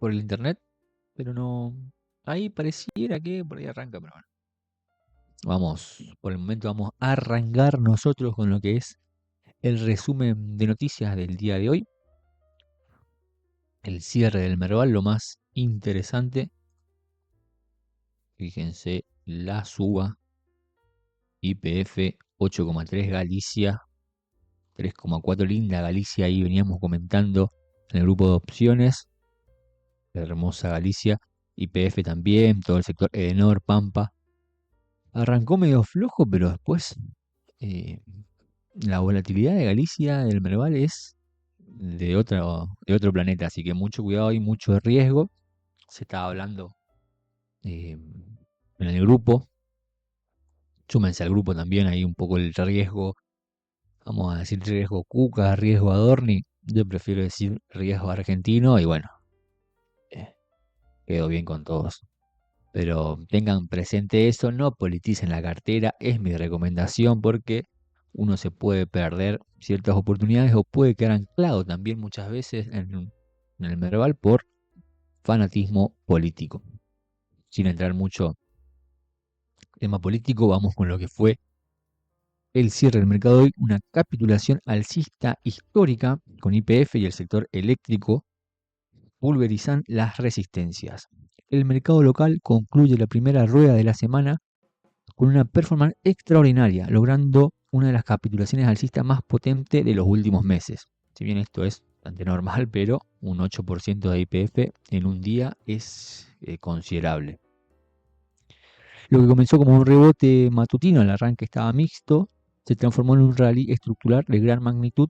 por el internet, pero no. Ahí pareciera que por ahí arranca, pero bueno. Por el momento vamos a arrancar nosotros con lo que es el resumen de noticias del día de hoy. El cierre del Merval, lo más interesante. Fíjense, la suba. YPF 8,3, Galicia 3,4, linda Galicia, ahí veníamos comentando en el grupo de opciones. Hermosa Galicia. YPF también, todo el sector Edenor, Pampa. Arrancó medio flojo, pero después eh, la volatilidad de Galicia, del Merval, es de otro planeta, así que mucho cuidado y mucho riesgo. Se estaba hablando en el grupo. Súmense al grupo también, hay un poco el riesgo, vamos a decir riesgo Cuca, riesgo Adorni. Yo prefiero decir riesgo argentino y bueno, eh, quedo bien con todos. Pero tengan presente eso, no politicen la cartera, es mi recomendación porque uno se puede perder ciertas oportunidades o puede quedar anclado también muchas veces en el Merval por fanatismo político. Sin entrar mucho en tema político, vamos con lo que fue el cierre del mercado de hoy, una capitulación alcista histórica con YPF y el sector eléctrico pulverizan las resistencias. El mercado local concluye la primera rueda de la semana con una performance extraordinaria, logrando una de las capitulaciones alcistas más potentes de los últimos meses. Si bien esto es bastante normal, pero un 8% de YPF en un día es considerable. Lo que comenzó como un rebote matutino, el arranque estaba mixto, se transformó en un rally estructural de gran magnitud,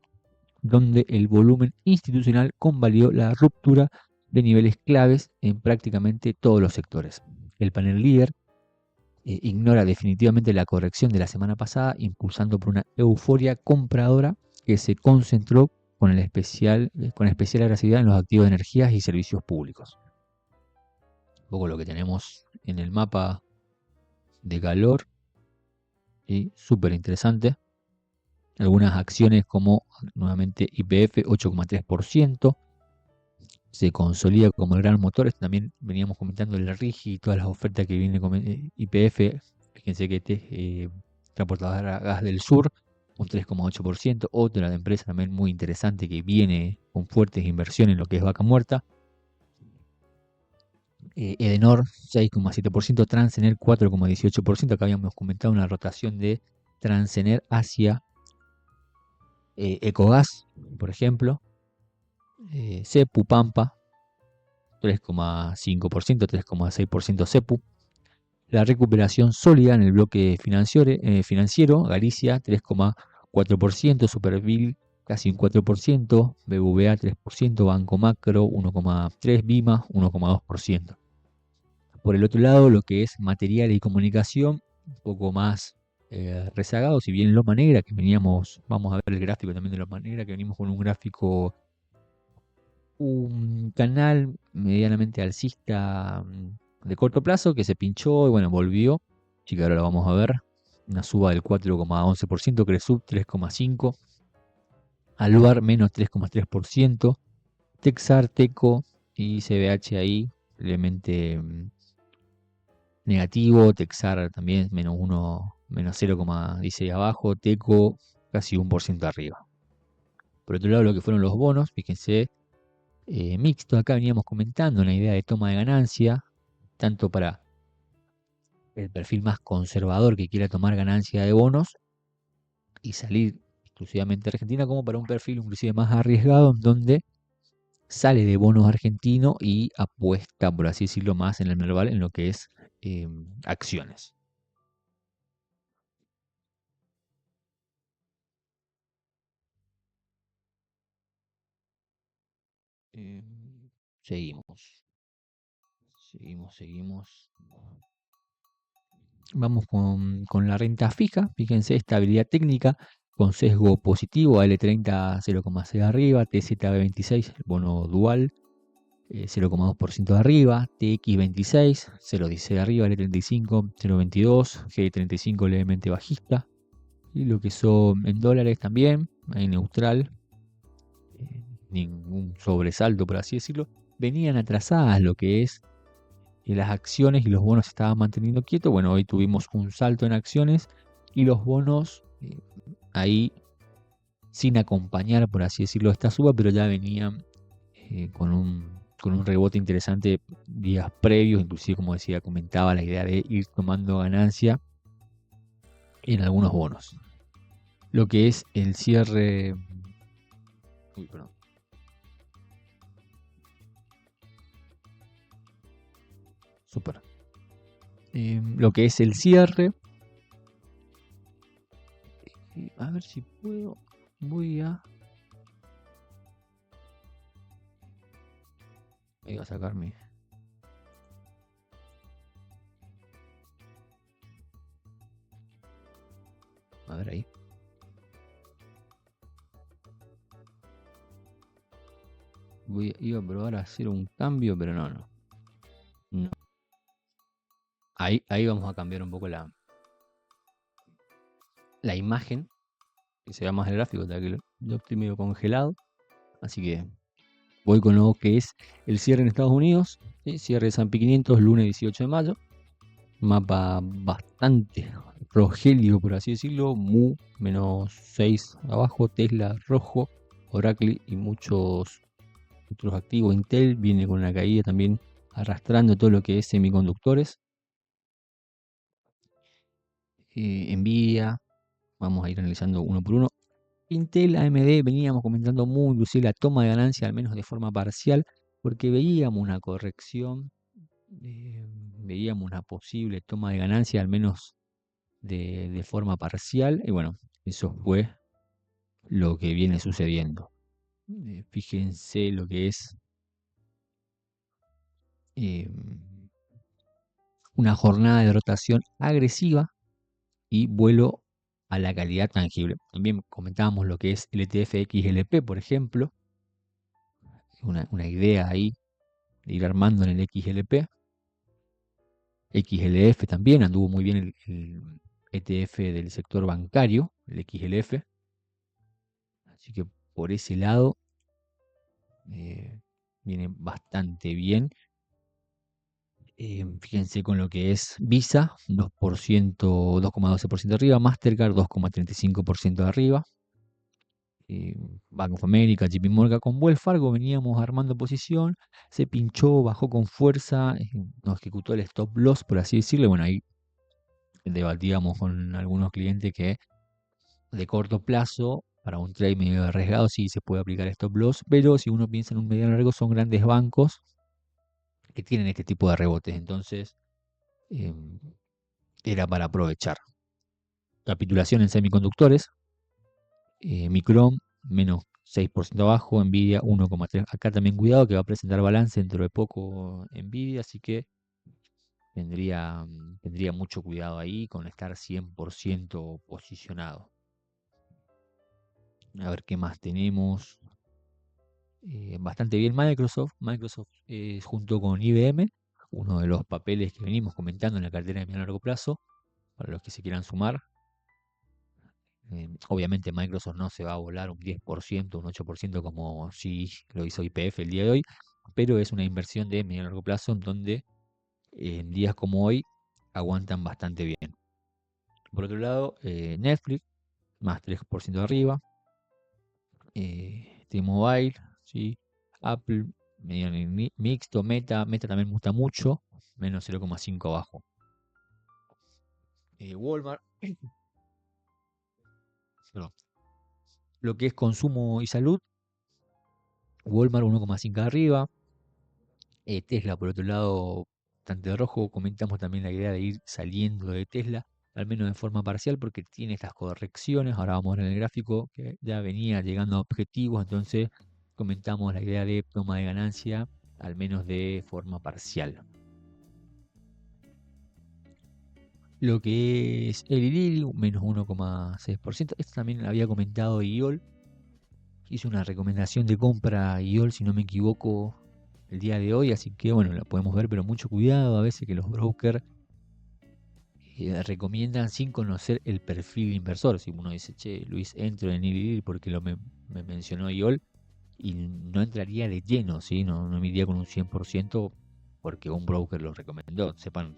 donde el volumen institucional convalidó la ruptura de niveles claves en prácticamente todos los sectores. El panel líder ignora definitivamente la corrección de la semana pasada, impulsando por una euforia compradora que se concentró con especial agresividad en los activos de energías y servicios públicos. Un poco lo que tenemos en el mapa de calor, y súper interesante. Algunas acciones como nuevamente YPF 8,3%, se consolida como el gran motor. Esto también veníamos comentando el RIGI y todas las ofertas que viene con YPF. Fíjense que este transportadora Gas del Sur, un 3,8%. Otra de empresa también muy interesante que viene con fuertes inversiones en lo que es Vaca Muerta. Edenor 6,7%, Transener 4,18%. Acá habíamos comentado una rotación de Transener hacia Ecogas, por ejemplo. Cepu Pampa 3,5%, 3,6% Cepu. La recuperación sólida en el bloque financiero, Galicia 3,4%, Supervil casi un 4%, BBVA 3%, Banco Macro 1,3%, Bima 1,2%. Por el otro lado, lo que es material y comunicación, un poco más rezagado, si bien Loma Negra, que veníamos, vamos a ver el gráfico también de Loma Negra, que venimos con un gráfico, un canal medianamente alcista de corto plazo que se pinchó y bueno, volvió. Así que ahora lo vamos a ver. Una suba del 4,11%, Cresub 3,5%, Aluar menos 3,3%, Texar, Teco y CBH ahí levemente negativo. Texar también menos 1, menos 0,16 abajo, Teco casi 1% arriba. Por otro lado, lo que fueron los bonos, fíjense, mixto. Acá veníamos comentando una idea de toma de ganancia, tanto para el perfil más conservador que quiera tomar ganancia de bonos y salir exclusivamente de Argentina, como para un perfil inclusive más arriesgado, en donde sale de bonos argentinos y apuesta, por así decirlo, más en el Merval en lo que es acciones. Eh, seguimos, seguimos. Vamos con la renta fija. Fíjense, estabilidad técnica con sesgo positivo, L30 0,6 arriba, TZB26, el bono dual 0,2% de arriba, TX26 0,16 arriba, L35 0,22, G35 levemente bajista. Y lo que son en dólares también, ahí neutral, ningún sobresalto por así decirlo. venían atrasadas lo que es las acciones y los bonos se estaban manteniendo quietos. Bueno, hoy tuvimos un salto en acciones y los bonos ahí sin acompañar, por así decirlo, esta suba, pero ya venían con un rebote interesante días previos, inclusive como decía, comentaba la idea de ir tomando ganancia en algunos bonos. Lo que es el cierre... Uy, perdón. Super. Lo que es el cierre. A ver si puedo. Voy a... Voy a sacarme. A ver ahí. Iba a probar a hacer un cambio, pero no. Ahí vamos a cambiar un poco la imagen. Que se vea más el gráfico, ya que yo estoy medio congelado. Así que voy con lo que es el cierre en Estados Unidos. ¿Sí? Cierre de S&P 500, lunes 18 de mayo. Mapa bastante rogelio, por así decirlo. Mu, menos 6 abajo. Tesla rojo. Oracle y muchos otros activos. Intel viene con una caída también arrastrando todo lo que es semiconductores. Nvidia. Vamos a ir analizando uno por uno. Intel, AMD, veníamos comentando muy, inclusive la toma de ganancia, al menos de forma parcial, porque veíamos una corrección, veíamos una posible toma de ganancia, al menos de forma parcial, y bueno, eso fue lo que viene sucediendo. Fíjense lo que es una jornada de rotación agresiva y vuelo a la calidad tangible. También comentábamos lo que es el ETF XLP, por ejemplo, una idea ahí de ir armando en el XLP. XLF también anduvo muy bien el ETF del sector bancario, el XLF. Así que por ese lado viene bastante bien. Fíjense con lo que es Visa, 2%, 2,12% arriba, Mastercard 2,35% arriba. Bank of America, JP Morgan, con Wells Fargo veníamos armando posición, se pinchó, bajó con fuerza, nos ejecutó el stop loss, por así decirlo. Bueno, ahí debatíamos con algunos clientes que de corto plazo, para un trade medio arriesgado, sí se puede aplicar stop loss, pero si uno piensa en un mediano largo, son grandes bancos que tienen este tipo de rebotes, entonces era para aprovechar. Capitulación en semiconductores, Micron menos 6% abajo, Nvidia 1,3%. Acá también cuidado que va a presentar balance dentro de poco Nvidia, así que tendría mucho cuidado ahí con estar 100% posicionado. A ver qué más tenemos. Bastante bien Microsoft. Microsoft junto con IBM, uno de los papeles que venimos comentando en la cartera de mediano largo plazo, para los que se quieran sumar. Obviamente Microsoft no se va a volar un 10%, un 8% como si lo hizo YPF el día de hoy, pero es una inversión de mediano largo plazo en donde en días como hoy aguantan bastante bien. Por otro lado, Netflix, más 3% arriba. T-Mobile, ¿sí? Apple, medio mixto. Meta también me gusta mucho, menos 0,5 abajo. Walmart, perdón. Lo que es consumo y salud, Walmart 1,5 arriba. Tesla, por otro lado, bastante rojo. Comentamos también la idea de ir saliendo de Tesla, al menos de forma parcial, porque tiene estas correcciones. Ahora vamos a ver en el gráfico que ya venía llegando a objetivos, entonces comentamos la idea de toma de ganancia, al menos de forma parcial. Lo que es el Ilirio, menos 1,6%. Esto también había comentado IOL. Hice una recomendación de compra a IOL, si no me equivoco, el día de hoy, así que bueno, la podemos ver, pero mucho cuidado. A veces que los brokers recomiendan sin conocer el perfil inversor. Si uno dice, che, Luis, entro en ILIL porque me mencionó IOL, y no entraría de lleno, ¿sí? No me iría con un 100% porque un broker lo recomendó. Sepan,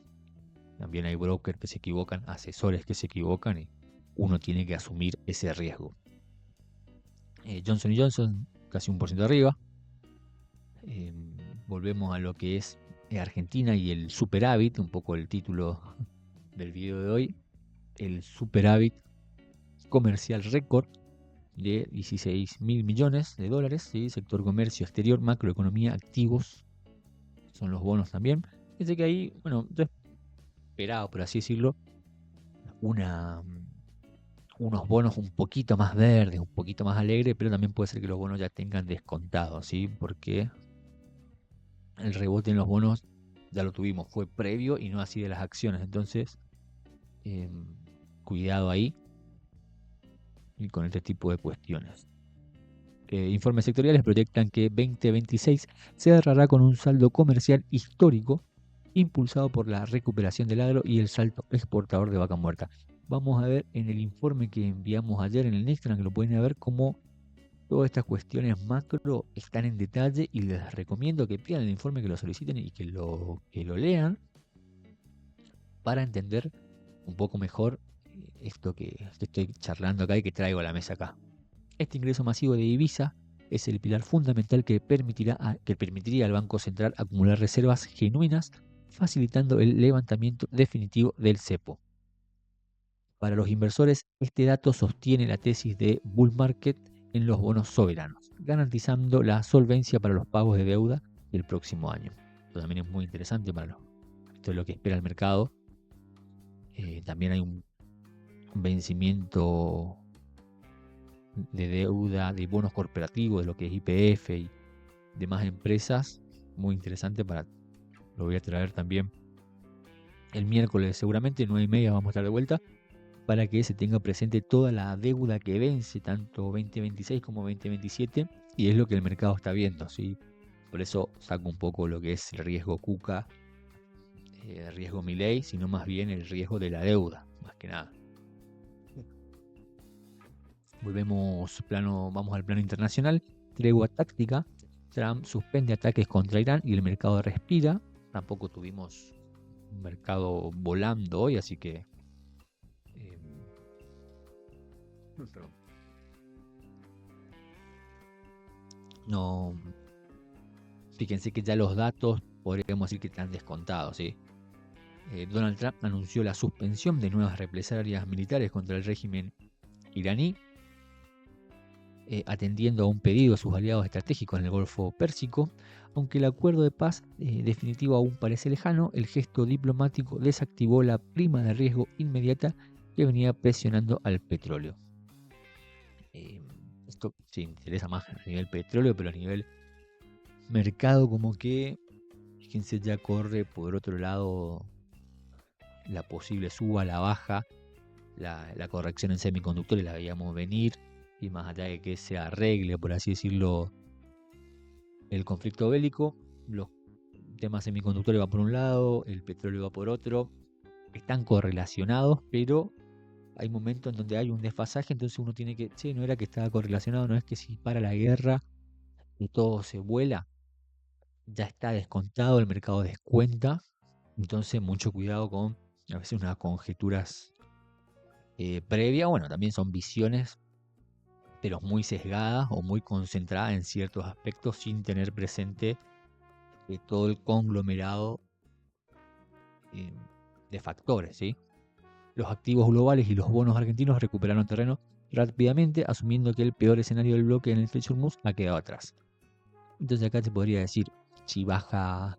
también hay brokers que se equivocan, asesores que se equivocan y uno tiene que asumir ese riesgo. Johnson Johnson, casi 1% arriba. Eh, Volvemos a lo que es Argentina y el superávit, un poco el título del video de hoy. El superávit comercial récord de 16.000 millones de dólares, ¿sí? Sector comercio exterior, macroeconomía, activos, son los bonos también. Fíjense que ahí, bueno, yo esperaba, por así decirlo, unos bonos un poquito más verdes, un poquito más alegres, pero también puede ser que los bonos ya tengan descontado, ¿sí? Porque el rebote en los bonos ya lo tuvimos, fue previo y no así de las acciones. Entonces, cuidado ahí y con este tipo de cuestiones. Informes sectoriales proyectan que 2026 cerrará con un saldo comercial histórico impulsado por la recuperación del agro y el salto exportador de vaca muerta. Vamos a ver en el informe que enviamos ayer en el Instagram, que lo pueden ver, cómo todas estas cuestiones macro están en detalle y les recomiendo que pidan el informe, que lo soliciten y que lo lean para entender un poco mejor esto que estoy charlando acá y que traigo a la mesa acá. Este ingreso masivo de divisa es el pilar fundamental que permitiría al Banco Central acumular reservas genuinas, facilitando el levantamiento definitivo del cepo. Para los inversores, este dato sostiene la tesis de bull market en los bonos soberanos, garantizando la solvencia para los pagos de deuda del próximo año. Esto también es muy interesante esto es lo que espera el mercado. También hay un vencimiento de deuda, de bonos corporativos, de lo que es YPF y demás empresas, muy interesante lo voy a traer también el miércoles seguramente, 9:30 vamos a estar de vuelta, para que se tenga presente toda la deuda que vence, tanto 2026 como 2027, y es lo que el mercado está viendo, ¿sí? Por eso saco un poco lo que es el riesgo KUKA, el riesgo Milei, sino más bien el riesgo de la deuda, más que nada. Vamos al plano internacional. Tregua táctica. Trump suspende ataques contra Irán y el mercado respira. Tampoco tuvimos un mercado volando hoy, así que no. Fíjense que ya los datos podríamos decir que están descontados, ¿sí? Donald Trump anunció la suspensión de nuevas represalias militares contra el régimen iraní, atendiendo a un pedido de sus aliados estratégicos en el Golfo Pérsico. Aunque el acuerdo de paz definitivo aún parece lejano, el gesto diplomático desactivó la prima de riesgo inmediata que venía presionando al petróleo. Esto se interesa más a nivel petróleo, pero a nivel mercado como que, fíjense, ya corre por otro lado la posible suba, la baja, la corrección en semiconductores la veíamos venir, y más allá de que se arregle, por así decirlo, el conflicto bélico, los temas semiconductores va por un lado, el petróleo va por otro, están correlacionados, pero hay momentos en donde hay un desfasaje, entonces uno tiene que, no era que estaba correlacionado, no es que si para la guerra y todo se vuela, ya está descontado, el mercado descuenta, entonces mucho cuidado con a veces unas conjeturas previas, bueno, también son visiones, pero muy sesgadas o muy concentradas en ciertos aspectos sin tener presente todo el conglomerado de factores, ¿sí? Los activos globales y los bonos argentinos recuperaron terreno rápidamente, asumiendo que el peor escenario del bloque en el Stretch Hormuz ha quedado atrás. Entonces acá se podría decir, si baja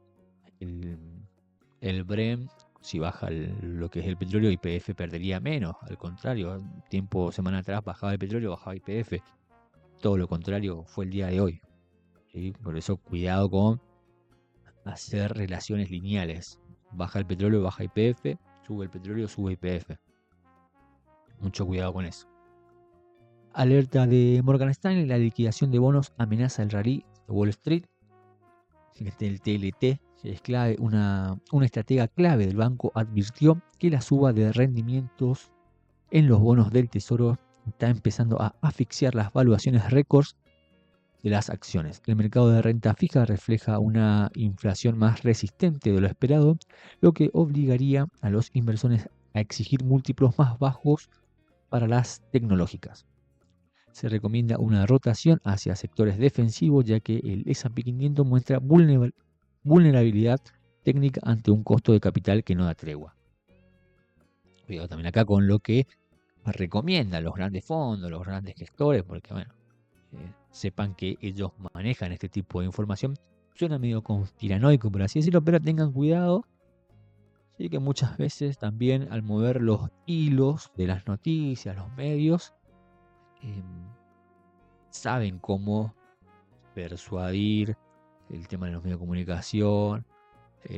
el Brent, si baja lo que es el petróleo, YPF perdería menos. Al contrario, semana atrás bajaba el petróleo, bajaba YPF. Todo lo contrario fue el día de hoy, ¿sí? Por eso cuidado con hacer relaciones lineales. Baja el petróleo, baja YPF, sube el petróleo, sube YPF. Mucho cuidado con eso. Alerta de Morgan Stanley, la liquidación de bonos amenaza el rally de Wall Street. Fíjate, el TLT es clave, una estratega clave del banco advirtió que la suba de rendimientos en los bonos del tesoro está empezando a asfixiar las valuaciones récords de las acciones. El mercado de renta fija refleja una inflación más resistente de lo esperado, lo que obligaría a los inversores a exigir múltiplos más bajos para las tecnológicas. Se recomienda una rotación hacia sectores defensivos, ya que el S&P 500 muestra vulnerabilidad técnica ante un costo de capital que no da tregua. Cuidado también acá con lo que recomiendan los grandes fondos, los grandes gestores, porque bueno, sepan que ellos manejan este tipo de información. Suena medio conspiranoico, por así decirlo, pero tengan cuidado. Sí, que muchas veces también al mover los hilos de las noticias, los medios, em, saben cómo persuadir el tema de los medios de comunicación,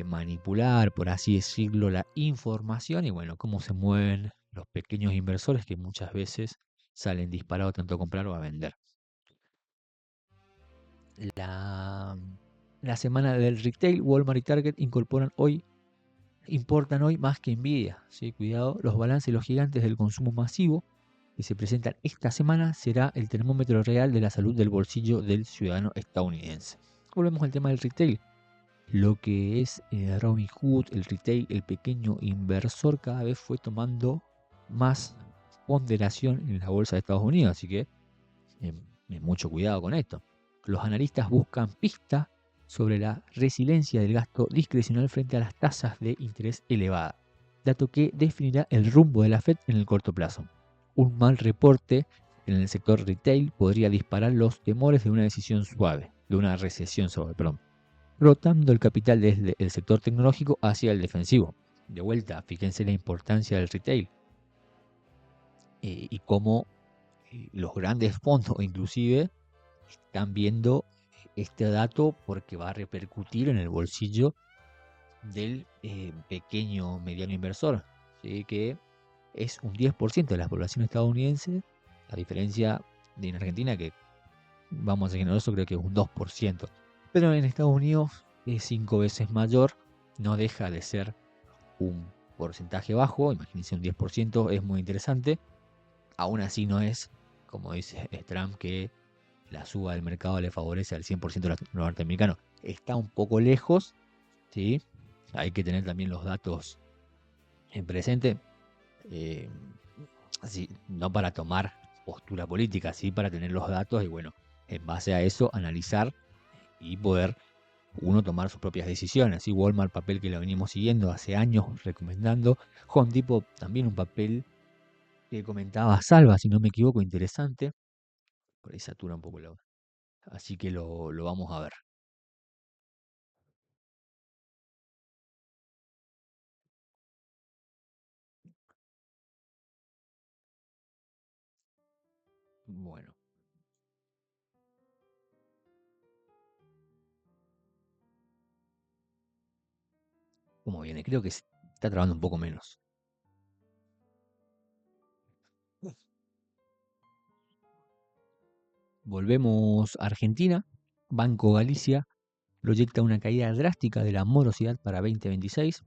manipular, por así decirlo, la información y bueno, cómo se mueven los pequeños inversores que muchas veces salen disparados tanto a comprar o a vender. La, la semana del retail, Walmart y Target importan hoy más que Nvidia. ¿Sí? Cuidado, los balances de los gigantes del consumo masivo que se presentan esta semana será el termómetro real de la salud del bolsillo del ciudadano estadounidense. Volvemos al tema del retail. Lo que es Robinhood, el retail, el pequeño inversor cada vez fue tomando más ponderación en la bolsa de Estados Unidos, así que mucho cuidado con esto. Los analistas buscan pistas sobre la resiliencia del gasto discrecional frente a las tasas de interés elevadas, dato que definirá el rumbo de la Fed en el corto plazo. Un mal reporte en el sector retail podría disparar los temores de una decisión suave, de una recesión suave, perdón, rotando el capital desde el sector tecnológico hacia el defensivo. De vuelta, fíjense la importancia del retail y cómo los grandes fondos inclusive están viendo este dato porque va a repercutir en el bolsillo del pequeño mediano inversor, ¿sí? Que es un 10% de la población estadounidense, a diferencia de en Argentina que vamos a ser generosos, creo que es un 2%, pero en Estados Unidos es 5 veces mayor, no deja de ser un porcentaje bajo, imagínense un 10%, es muy interesante, aún así no es, como dice Trump, que la suba del mercado le favorece al 100% de los norteamericanos. Está un poco lejos, ¿sí? Hay que tener también los datos en presente, eh, así, no para tomar postura política, sí para tener los datos y bueno, en base a eso analizar y poder uno tomar sus propias decisiones. Y Walmart, papel que lo venimos siguiendo hace años, recomendando. Home Depot, también un papel que comentaba Salva, si no me equivoco, interesante. Por ahí satura un poco la. Así que lo vamos a ver. Bueno, ¿cómo viene? Creo que se está trabando un poco menos. Volvemos a Argentina. Banco Galicia proyecta una caída drástica de la morosidad para 2026.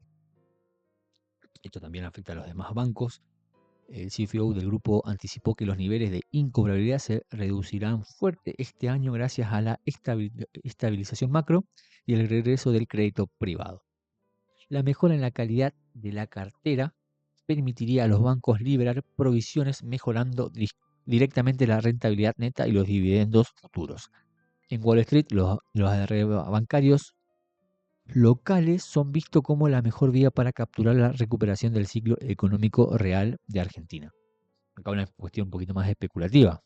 Esto también afecta a los demás bancos. El CFO del grupo anticipó que los niveles de incobrabilidad se reducirán fuerte este año gracias a la estabilización macro y el regreso del crédito privado. La mejora en la calidad de la cartera permitiría a los bancos liberar provisiones mejorando directamente la rentabilidad neta y los dividendos futuros. En Wall Street, los ADR bancarios locales son vistos como la mejor vía para capturar la recuperación del ciclo económico real de Argentina. Acá una cuestión un poquito más especulativa.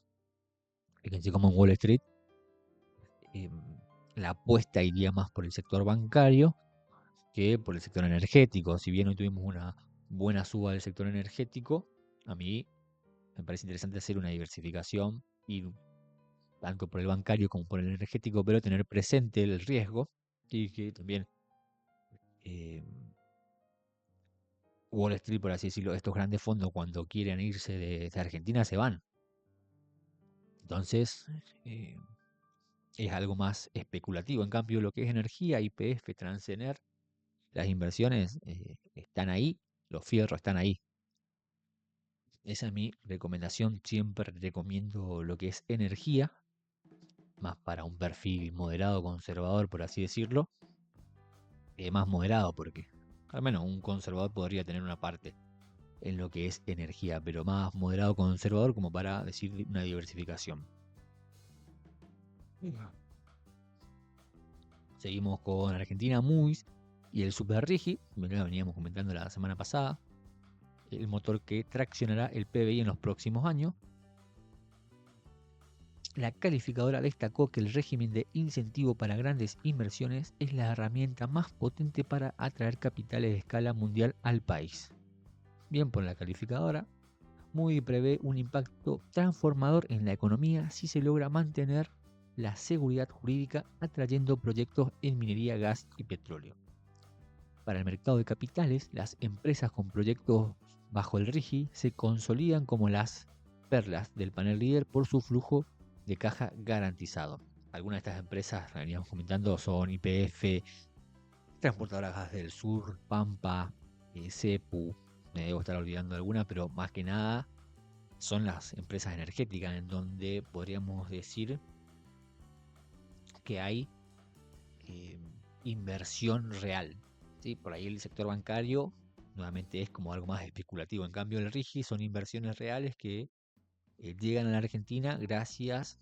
Fíjense cómo en Wall Street eh, la apuesta iría más por el sector bancario que por el sector energético. Si bien hoy tuvimos una buena suba del sector energético, a mí me parece interesante hacer una diversificación y tanto por el bancario como por el energético, pero tener presente el riesgo y que también eh, Wall Street, por así decirlo, estos grandes fondos cuando quieren irse de Argentina se van. Entonces, eh, es algo más especulativo. En cambio, lo que es energía, YPF, Transener, las inversiones están ahí, los fierros están ahí. Esa es mi recomendación. Siempre recomiendo lo que es energía, más para un perfil moderado conservador, por así decirlo. Más moderado, porque al menos un conservador podría tener una parte en lo que es energía, pero más moderado conservador como para decir una diversificación. Seguimos con Argentina Movies y el Super Rigi, veníamos comentando la semana pasada, el motor que traccionará el PBI en los próximos años. La calificadora destacó que el régimen de incentivo para grandes inversiones es la herramienta más potente para atraer capitales de escala mundial al país. Bien por la calificadora, Moody prevé un impacto transformador en la economía si se logra mantener la seguridad jurídica atrayendo proyectos en minería, gas y petróleo. Para el mercado de capitales, las empresas con proyectos bajo el RIGI se consolidan como las perlas del panel líder por su flujo de caja garantizado. Algunas de estas empresas, veníamos comentando, son YPF, Transportadoras Gas del Sur, Pampa, CEPU, me debo estar olvidando alguna, pero más que nada son las empresas energéticas en donde podríamos decir que hay eh, inversión real. ¿Sí? Por ahí el sector bancario nuevamente es como algo más especulativo. En cambio el RIGI son inversiones reales que llegan a la Argentina gracias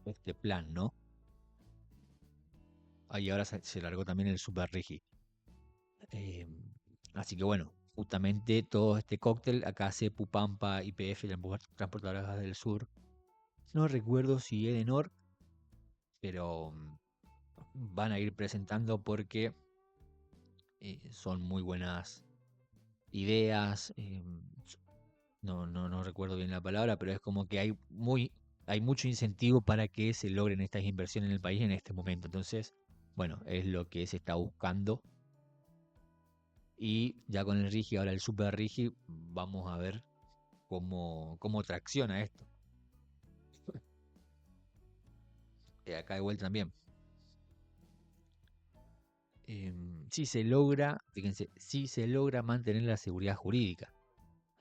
a este plan, ¿no? Ahí ahora se largó también el Super RIGI. Eh, Así que bueno, justamente todo este cóctel, acá CEPU, Pampa, YPF, Transportadoras del Sur. No recuerdo si Edenor, pero van a ir presentando porque son muy buenas ideas. No recuerdo bien la palabra, pero es como que hay mucho incentivo para que se logren estas inversiones en el país en este momento. Entonces, bueno, es lo que se está buscando. Y ya con el Rigi, ahora el Super Rigi, vamos a ver cómo tracciona esto. Acá de vuelta también. Si se logra, fíjense, si se logra mantener la seguridad jurídica.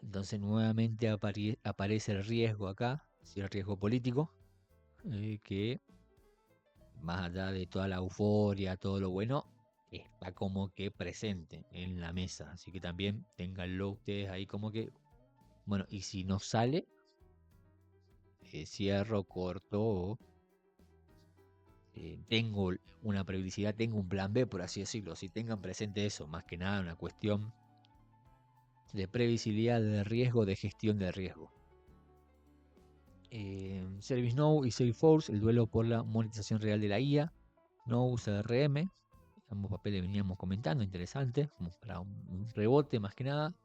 Entonces nuevamente aparece el riesgo acá, ¿sí? El riesgo político, que más allá de toda la euforia, todo lo bueno, está como que presente en la mesa. Así que también ténganlo ustedes ahí como que, bueno, y si no sale, cierro, corto, o tengo una previsibilidad, tengo un plan B, por así decirlo. Si tengan presente eso, más que nada una cuestión de previsibilidad de riesgo, de gestión de riesgo. ServiceNow y Salesforce, el duelo por la monetización real de la IA, Now CRM, ambos papeles veníamos comentando, interesante, como para un rebote más que nada.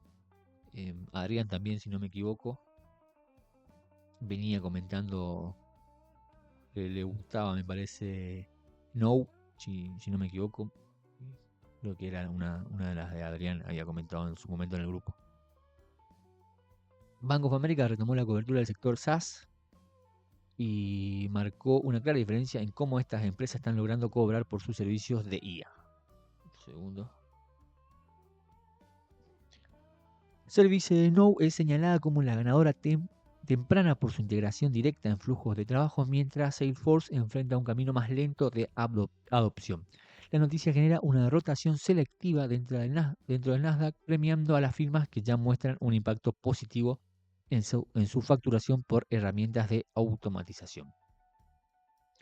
Adrián también, si no me equivoco, venía comentando que le gustaba, me parece, No, si no me equivoco. Creo que era una de las de Adrián, había comentado en su momento en el grupo. Bank of America retomó la cobertura del sector SaaS y marcó una clara diferencia en cómo estas empresas están logrando cobrar por sus servicios de IA. Un segundo. ServiceNow es señalada como la ganadora temprana por su integración directa en flujos de trabajo, mientras Salesforce enfrenta un camino más lento de adopción. La noticia genera una rotación selectiva dentro del Nasdaq, premiando a las firmas que ya muestran un impacto positivo en su facturación por herramientas de automatización.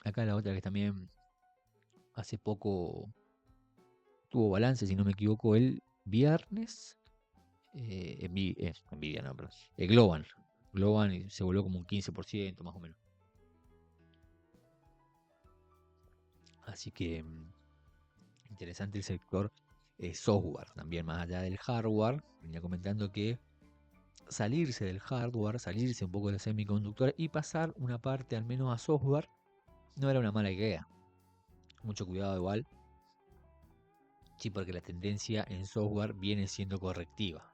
Acá la otra que también hace poco tuvo balance, si no me equivoco, el viernes. Nvidia, no, perdón. Globan. Globan se volvió como un 15% más o menos. Así que interesante el sector software también, más allá del hardware. Venía comentando que salirse del hardware, salirse un poco del semiconductor y pasar una parte al menos a software no era una mala idea. Mucho cuidado igual. Sí, porque la tendencia en software viene siendo correctiva.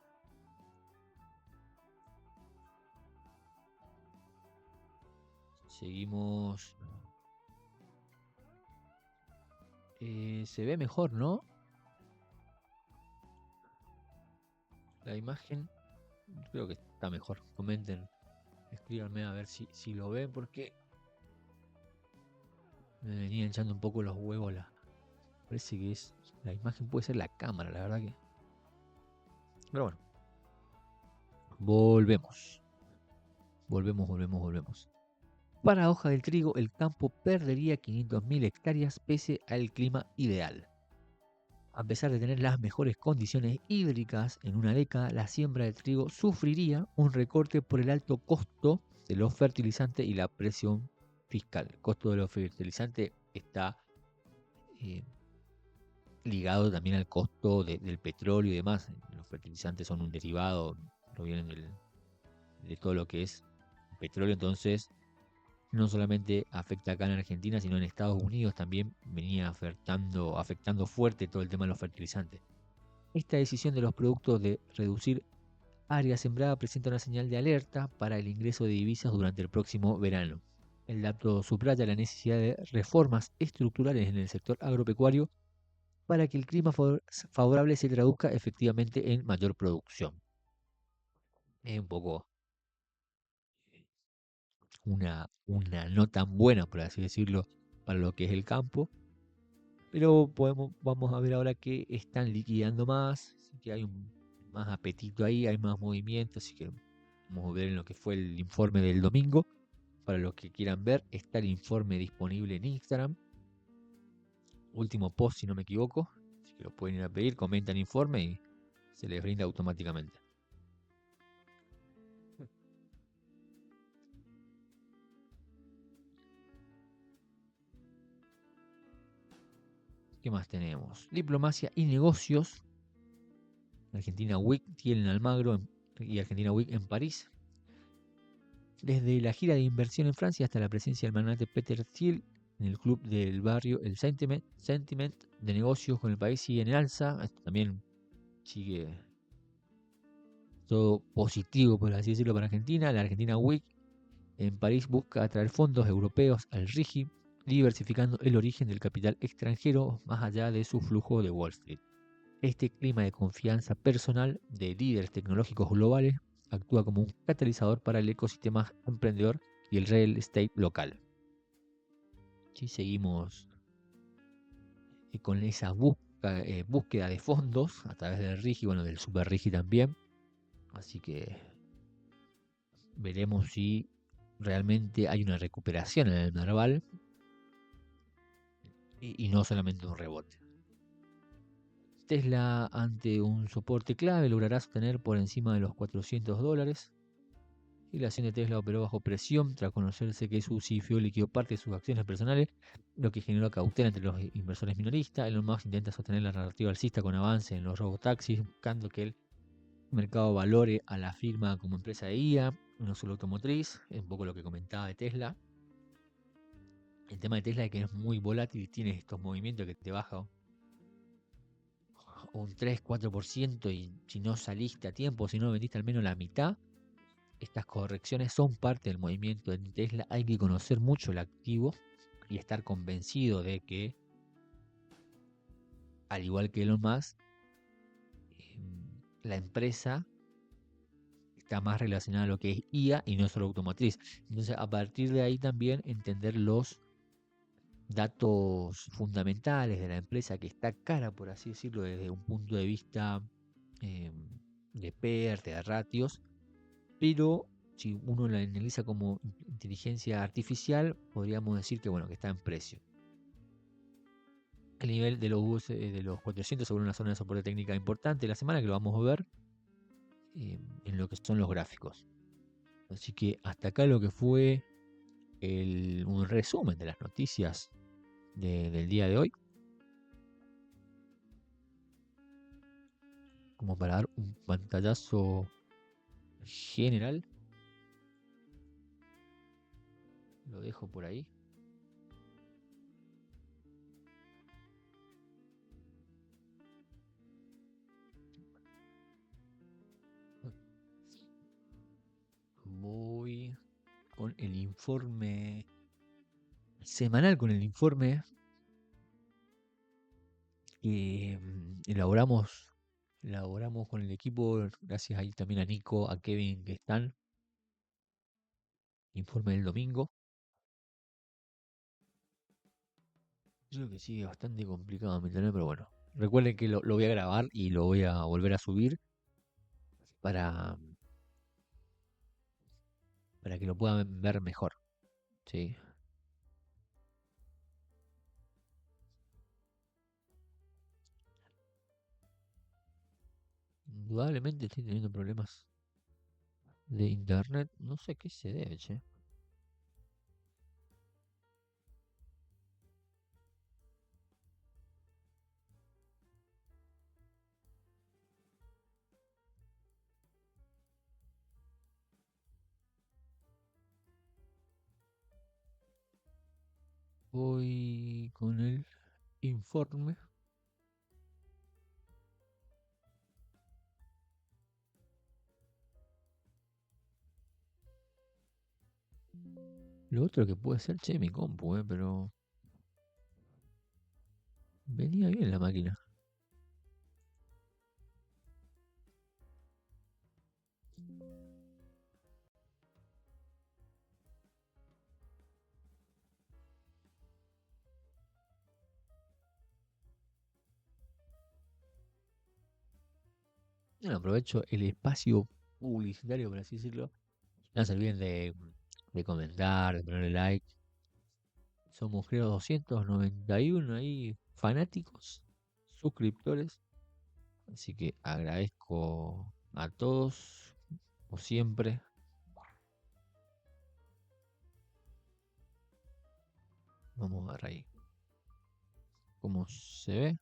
Seguimos. Se ve mejor, ¿no? La imagen. Creo que está mejor. Comenten, escríbanme a ver si lo ven, porque Me venía hinchando un poco los huevos. Parece que es. La imagen puede ser la cámara, la verdad que. Pero bueno, volvemos. Volvemos. Para hoja del trigo, el campo perdería 500.000 hectáreas pese al clima ideal. A pesar de tener las mejores condiciones hídricas en una década, la siembra de trigo sufriría un recorte por el alto costo de los fertilizantes y la presión fiscal. El costo de los fertilizantes está eh, ligado también al costo del petróleo y demás. Los fertilizantes son un derivado, provienen de todo lo que es petróleo, entonces no solamente afecta acá en Argentina, sino en Estados Unidos también venía afectando fuerte todo el tema de los fertilizantes. Esta decisión de los productos de reducir área sembrada presenta una señal de alerta para el ingreso de divisas durante el próximo verano. El dato subraya la necesidad de reformas estructurales en el sector agropecuario para que el clima favorable se traduzca efectivamente en mayor producción. Es un poco una no tan buena, por así decirlo, para lo que es el campo, pero vamos a ver ahora que están liquidando más, así que hay más apetito ahí, hay más movimiento, así que vamos a ver en lo que fue el informe del domingo. Para los que quieran ver, está el informe disponible en Instagram. Último post, si no me equivoco. Así que lo pueden ir a pedir, comentan informe y se les brinda automáticamente. ¿Qué más tenemos? Diplomacia y negocios. Argentina Week tiene Almagro y Argentina Week en París. Desde la gira de inversión en Francia hasta la presencia del magnate Peter Thiel en el club del barrio, el sentiment de negocios con el país sigue en alza. Esto también sigue todo positivo, por así decirlo, para Argentina. La Argentina Week en París busca atraer fondos europeos al RIGI, diversificando el origen del capital extranjero más allá de su flujo de Wall Street. Este clima de confianza personal de líderes tecnológicos globales actúa como un catalizador para el ecosistema emprendedor y el real estate local. Sí, seguimos con esa búsqueda de fondos a través del RIGI, bueno, del Super RIGI también. Así que veremos si realmente hay una recuperación en el Narval y no solamente un rebote. Tesla, ante un soporte clave, logrará sostener por encima de los $400. Y la acción de Tesla operó bajo presión tras conocerse que su CFO liquidó parte de sus acciones personales, lo que generó cautela entre los inversores minoristas. Elon Musk intenta sostener la narrativa alcista con avance en los robotaxis, buscando que el mercado valore a la firma como empresa de IA, no solo automotriz. Es un poco lo que comentaba de Tesla. El tema de Tesla es que es muy volátil y tiene estos movimientos que te baja un 3-4% y si no saliste a tiempo, si no vendiste al menos la mitad, estas correcciones son parte del movimiento de Tesla. Hay que conocer mucho el activo y estar convencido de que, al igual que Elon Musk, la empresa está más relacionada a lo que es IA y no solo automotriz. Entonces, a partir de ahí también entender los datos fundamentales de la empresa que está cara, por así decirlo, desde un punto de vista eh, de PER, de ratios, pero si uno la analiza como inteligencia artificial, podríamos decir que bueno, que está en precio. El nivel de de los 400 sobre una zona de soporte técnica importante la semana, que lo vamos a ver en lo que son los gráficos. Así que hasta acá lo que fue un resumen de las noticias del día de hoy, como para dar un pantallazo general. Lo dejo por ahí. Voy con el informe semanal, con el informe que elaboramos con el equipo, gracias ahí también a Nico, a Kevin que están. Informe del domingo. Creo que sí, es bastante complicado mi internet, pero bueno. Recuerden que lo voy a grabar y lo voy a volver a subir para, para que lo puedan ver mejor. Sí. Indudablemente estoy teniendo problemas de internet. No sé a qué se debe, che. Voy con el informe. Lo otro que puede ser, che, mi compu, pero venía bien la máquina. Bueno, aprovecho el espacio publicitario, por así decirlo. No se olviden de comentar, de ponerle like. Somos creo 291 ahí fanáticos, suscriptores. Así que agradezco a todos, como siempre. Vamos a ver ahí cómo se ve.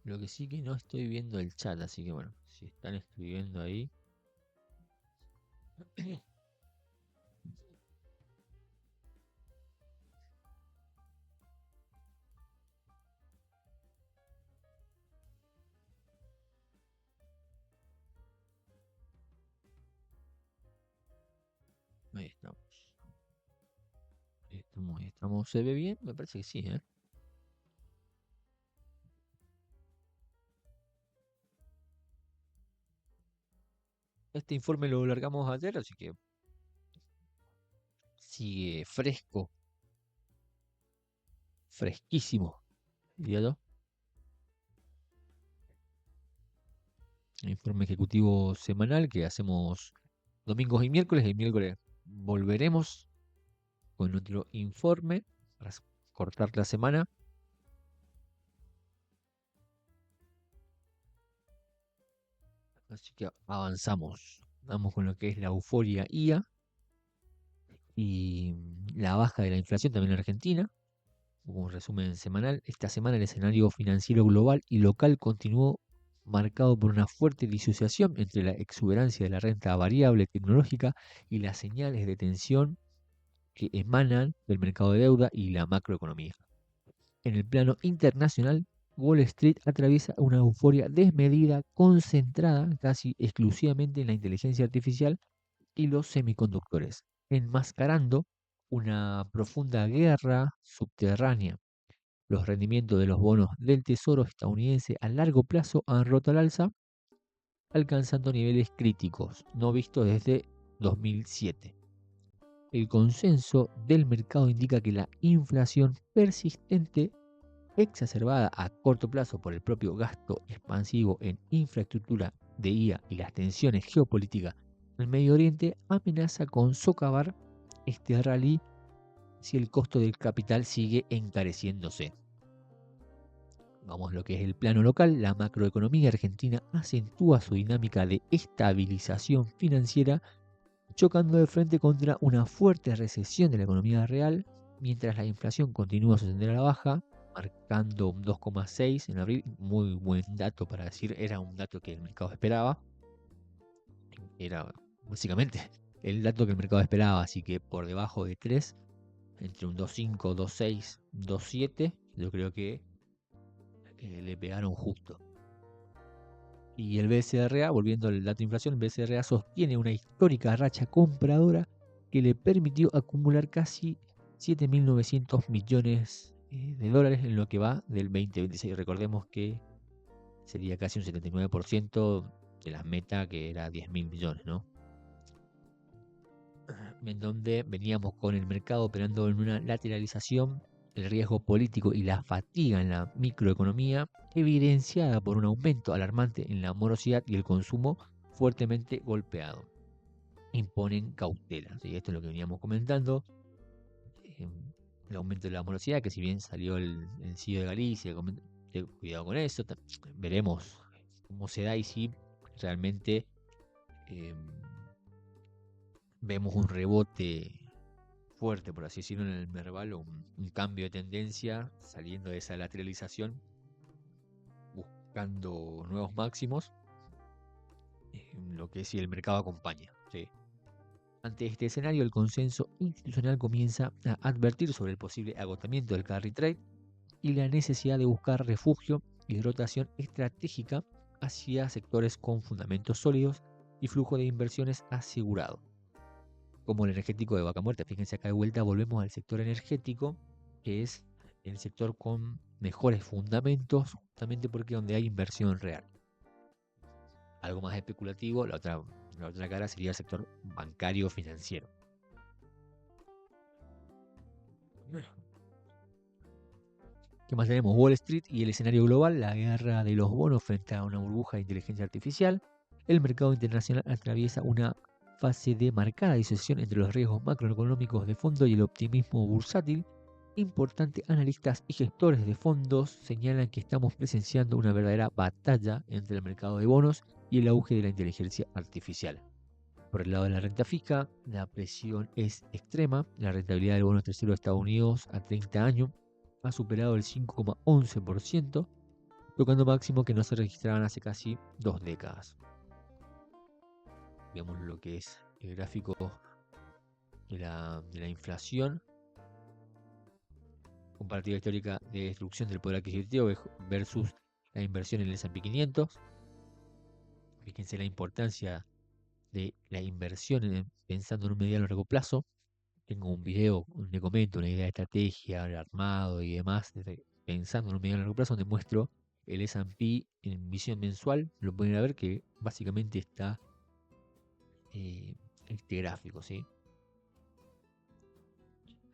Lo que sí que no estoy viendo el chat, así que bueno, si están escribiendo ahí, ahí estamos. Ahí estamos, ahí estamos. ¿Se ve bien? Me parece que sí, ¿eh? Este informe lo largamos ayer, así que sigue fresco, fresquísimo, diría yo. Informe ejecutivo semanal que hacemos domingos y miércoles. El miércoles volveremos con otro informe para cortar la semana. Así que avanzamos. Vamos con lo que es la euforia IA y la baja de la inflación también en Argentina. Como un resumen semanal, esta semana el escenario financiero global y local continuó marcado por una fuerte disociación entre la exuberancia de la renta variable tecnológica y las señales de tensión que emanan del mercado de deuda y la macroeconomía. En el plano internacional, Wall Street atraviesa una euforia desmedida concentrada casi exclusivamente en la inteligencia artificial y los semiconductores, enmascarando una profunda guerra subterránea. Los rendimientos de los bonos del Tesoro estadounidense a largo plazo han roto al alza, alcanzando niveles críticos no vistos desde 2007. El consenso del mercado indica que la inflación persistente, exacerbada a corto plazo por el propio gasto expansivo en infraestructura de IA y las tensiones geopolíticas en Medio Oriente, amenaza con socavar este rally si el costo del capital sigue encareciéndose. Vamos a lo que es el plano local, la macroeconomía argentina acentúa su dinámica de estabilización financiera, chocando de frente contra una fuerte recesión de la economía real, mientras la inflación continúa su sendero a la baja, marcando un 2,6 en abril, muy buen dato para decir, era un dato que el mercado esperaba, era básicamente el dato que el mercado esperaba, así que por debajo de 3, entre un 2,5, 2,6, 2,7, yo creo que le pegaron justo. Y el BCRA, volviendo al dato de inflación, el BCRA sostiene una histórica racha compradora que le permitió acumular casi 7.900 millones de dólares en lo que va del 2026. Recordemos que sería casi un 79% de la meta que era 10.000 millones, ¿no? en donde veníamos con el mercado operando en una lateralización, el riesgo político y la fatiga en la microeconomía, evidenciada por un aumento alarmante en la morosidad y el consumo fuertemente golpeado. Imponen cautela. ¿Sí? Esto es lo que veníamos comentando. eh, el aumento de la morosidad, que si bien salió el CEO de Galicia, cuidado con eso, veremos cómo se da y si realmente eh, vemos un rebote fuerte, por así decirlo, en el Merval, o un cambio de tendencia saliendo de esa lateralización, buscando nuevos máximos, lo que si el mercado acompaña. ¿Sí? Ante este escenario, el consenso institucional comienza a advertir sobre el posible agotamiento del carry trade y la necesidad de buscar refugio y rotación estratégica hacia sectores con fundamentos sólidos y flujo de inversiones asegurado. Como el energético de Vaca Muerta, fíjense acá de vuelta, volvemos al sector energético, que es el sector con mejores fundamentos, justamente porque donde hay inversión real. Algo más especulativo, la otra cara sería el sector bancario financiero. ¿Qué más tenemos? Wall Street y el escenario global, la guerra de los bonos frente a una burbuja de inteligencia artificial. El mercado internacional atraviesa una fase de marcada disociación entre los riesgos macroeconómicos de fondo y el optimismo bursátil. Importantes analistas y gestores de fondos señalan que estamos presenciando una verdadera batalla entre el mercado de bonos y el auge de la inteligencia artificial. Por el lado de la renta fija, la presión es extrema. La rentabilidad del bono tercero de Estados Unidos a 30 años ha superado el 5,11%, tocando máximo que no se registraban hace casi 2 décadas. Vemos lo que es el gráfico de la inflación, comparativa histórica de destrucción del poder adquisitivo versus la inversión en el S&P 500. Fíjense la importancia de la inversión pensando en un mediano largo plazo. Tengo un video donde comento una idea de estrategia, de armado y demás, pensando en un mediano largo plazo, donde muestro el S&P en visión mensual. Lo pueden ver que básicamente está este gráfico, ¿sí?